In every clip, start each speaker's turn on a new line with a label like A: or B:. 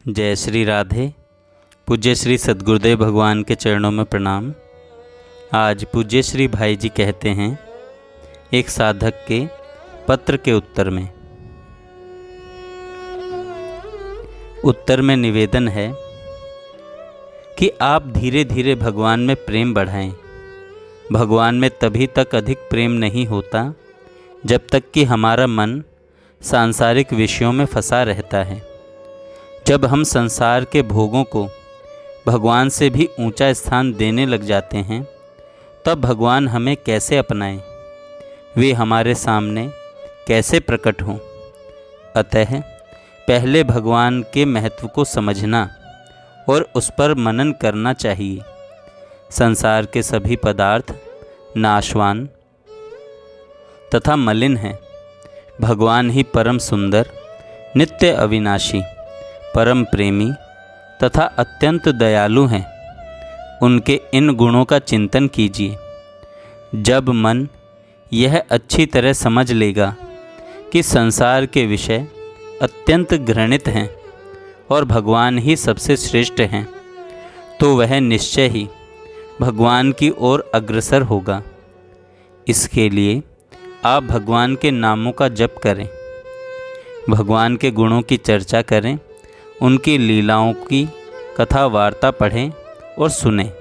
A: जय श्री राधे। पूज्य श्री सद्गुरुदेव भगवान के चरणों में प्रणाम। आज पूज्य श्री भाई जी कहते हैं एक साधक के पत्र के उत्तर में निवेदन है कि आप धीरे धीरे भगवान में प्रेम बढ़ाएं। भगवान में तभी तक अधिक प्रेम नहीं होता जब तक कि हमारा मन सांसारिक विषयों में फंसा रहता है। जब हम संसार के भोगों को भगवान से भी ऊंचा स्थान देने लग जाते हैं तब भगवान हमें कैसे अपनाएं, वे हमारे सामने कैसे प्रकट हों। अतः पहले भगवान के महत्व को समझना और उस पर मनन करना चाहिए। संसार के सभी पदार्थ नाशवान तथा मलिन हैं। भगवान ही परम सुंदर, नित्य अविनाशी, परम प्रेमी तथा अत्यंत दयालु हैं। उनके इन गुणों का चिंतन कीजिए। जब मन यह अच्छी तरह समझ लेगा कि संसार के विषय अत्यंत घृणित हैं और भगवान ही सबसे श्रेष्ठ हैं, तो वह निश्चय ही भगवान की ओर अग्रसर होगा। इसके लिए आप भगवान के नामों का जप करें, भगवान के गुणों की चर्चा करें, उनकी लीलाओं की कथा वार्ता पढ़ें और सुनें।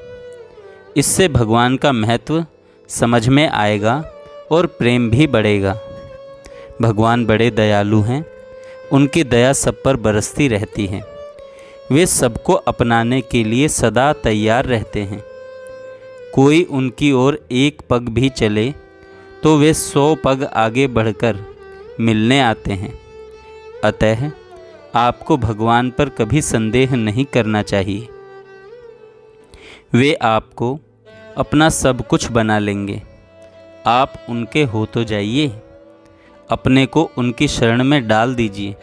A: इससे भगवान का महत्व समझ में आएगा और प्रेम भी बढ़ेगा। भगवान बड़े दयालु हैं, उनकी दया सब पर बरसती रहती है। वे सबको अपनाने के लिए सदा तैयार रहते हैं। कोई उनकी ओर एक पग भी चले तो वे 100 पग आगे बढ़कर मिलने आते हैं। अतः आपको भगवान पर कभी संदेह नहीं करना चाहिए। वे आपको अपना सब कुछ बना लेंगे। आप उनके हो तो जाइए, अपने को उनकी शरण में डाल दीजिए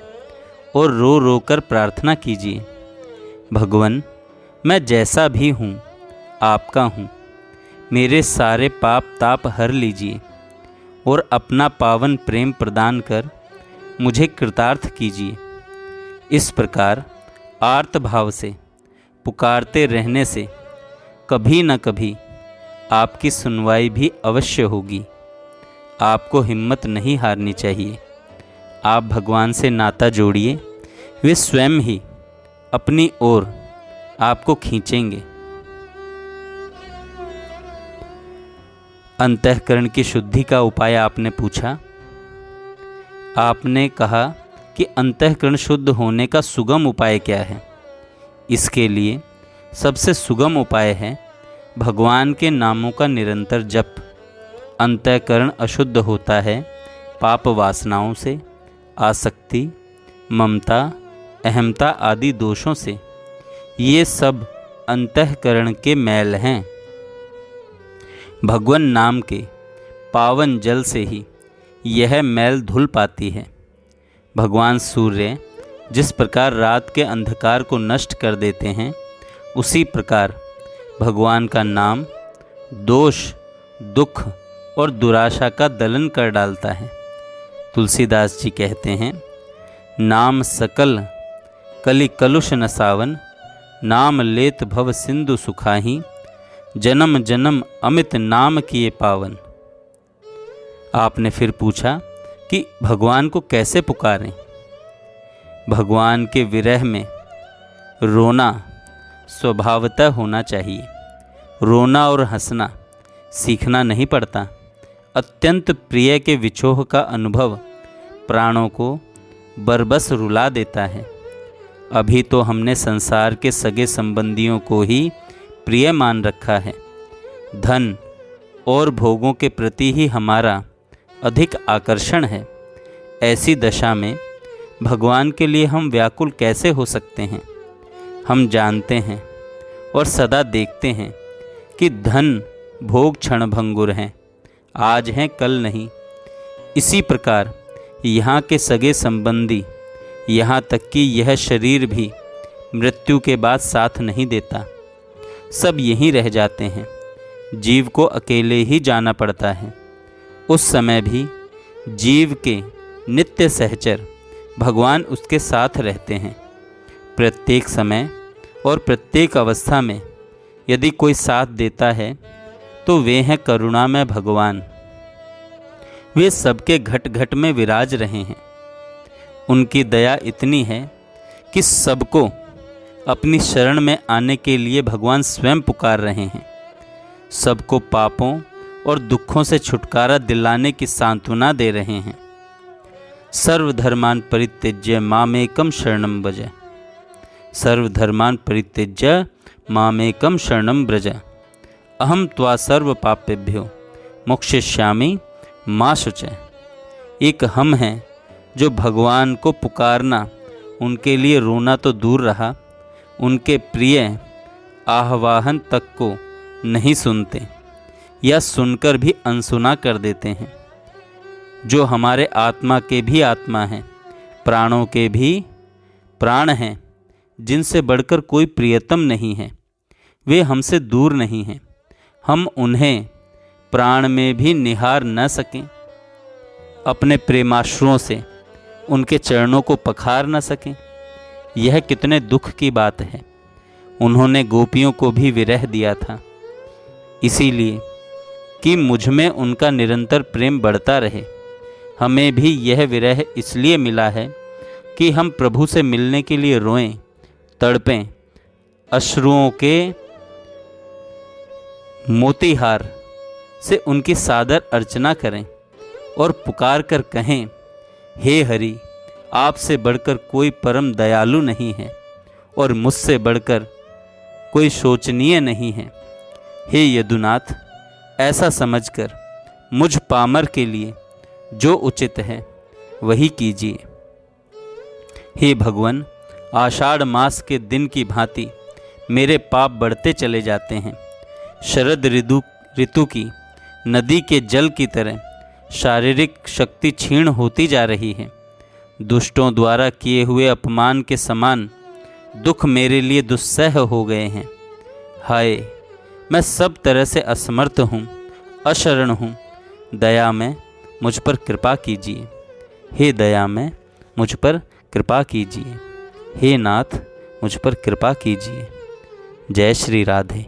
A: और रो रो कर प्रार्थना कीजिए, भगवान मैं जैसा भी हूँ आपका हूँ, मेरे सारे पाप ताप हर लीजिए और अपना पावन प्रेम प्रदान कर मुझे कृतार्थ कीजिए। इस प्रकार आर्त भाव से पुकारते रहने से कभी न कभी आपकी सुनवाई भी अवश्य होगी। आपको हिम्मत नहीं हारनी चाहिए। आप भगवान से नाता जोड़िए, वे स्वयं ही अपनी ओर आपको खींचेंगे। अंतःकरण की शुद्धि का उपाय आपने पूछा। आपने कहा कि अंतःकरण शुद्ध होने का सुगम उपाय क्या है। इसके लिए सबसे सुगम उपाय है भगवान के नामों का निरंतर जप। अंतःकरण अशुद्ध होता है पाप वासनाओं से, आसक्ति, ममता, अहमता आदि दोषों से। ये सब अंतःकरण के मैल हैं। भगवान नाम के पावन जल से ही यह मैल धुल पाती है। भगवान सूर्य जिस प्रकार रात के अंधकार को नष्ट कर देते हैं, उसी प्रकार भगवान का नाम दोष, दुख और दुराशा का दलन कर डालता है। तुलसीदास जी कहते हैं, नाम सकल कलि कलुष नसावन, नाम लेत भव सिंधु सुखाही, जन्म जन्म अमित नाम किए पावन। आपने फिर पूछा कि भगवान को कैसे पुकारें। भगवान के विरह में रोना स्वभावतः होना चाहिए। रोना और हंसना सीखना नहीं पड़ता। अत्यंत प्रिय के विछोह का अनुभव प्राणों को बरबस रुला देता है। अभी तो हमने संसार के सगे संबंधियों को ही प्रिय मान रखा है। धन और भोगों के प्रति ही हमारा अधिक आकर्षण है। ऐसी दशा में भगवान के लिए हम व्याकुल कैसे हो सकते हैं। हम जानते हैं और सदा देखते हैं कि धन भोग क्षणभंगुर हैं, आज हैं कल नहीं। इसी प्रकार यहाँ के सगे संबंधी, यहाँ तक कि यह शरीर भी मृत्यु के बाद साथ नहीं देता। सब यहीं रह जाते हैं। जीव को अकेले ही जाना पड़ता है। उस समय भी जीव के नित्य सहचर भगवान उसके साथ रहते हैं। प्रत्येक समय और प्रत्येक अवस्था में यदि कोई साथ देता है तो वे हैं करुणामय भगवान। वे सबके घट घट में विराज रहे हैं। उनकी दया इतनी है कि सबको अपनी शरण में आने के लिए भगवान स्वयं पुकार रहे हैं। सबको पापों और दुखों से छुटकारा दिलाने की सांत्वना दे रहे हैं। सर्वधर्मान परित्यज्य मामेकम शरणं व्रज, सर्वधर्मान परित्यज्य मामेकम शरणं व्रज, अहम त्वा सर्व पापेभ्यो मोक्षयिष्यामि मा शुचय। एक हम हैं जो भगवान को पुकारना, उनके लिए रोना तो दूर रहा, उनके प्रिय आह्वान तक को नहीं सुनते या सुनकर भी अनसुना कर देते हैं। जो हमारे आत्मा के भी आत्मा हैं, प्राणों के भी प्राण हैं, जिनसे बढ़कर कोई प्रियतम नहीं है, वे हमसे दूर नहीं हैं। हम उन्हें प्राण में भी निहार न सकें, अपने प्रेमाश्रुओं से उनके चरणों को पखार न सकें, यह कितने दुख की बात है। उन्होंने गोपियों को भी विरह दिया था, इसीलिए कि मुझ में उनका निरंतर प्रेम बढ़ता रहे। हमें भी यह विरह इसलिए मिला है कि हम प्रभु से मिलने के लिए रोएं, तड़पें, अश्रुओं के मोतीहार से उनकी सादर अर्चना करें और पुकार कर कहें, हे हरि, आपसे बढ़कर कोई परम दयालु नहीं है और मुझसे बढ़कर कोई शोचनीय नहीं है। हे यदुनाथ, ऐसा समझकर मुझ पामर के लिए जो उचित है वही कीजिए। हे भगवान, आषाढ़ मास के दिन की भांति मेरे पाप बढ़ते चले जाते हैं। शरद ऋतु की नदी के जल की तरह शारीरिक शक्ति क्षीण होती जा रही है। दुष्टों द्वारा किए हुए अपमान के समान दुख मेरे लिए दुस्सह हो गए हैं। हाय, मैं सब तरह से असमर्थ हूँ, अशरण हूँ। दया में मुझ पर कृपा कीजिए। हे दया में मुझ पर कृपा कीजिए। हे नाथ, मुझ पर कृपा कीजिए। जय श्री राधे।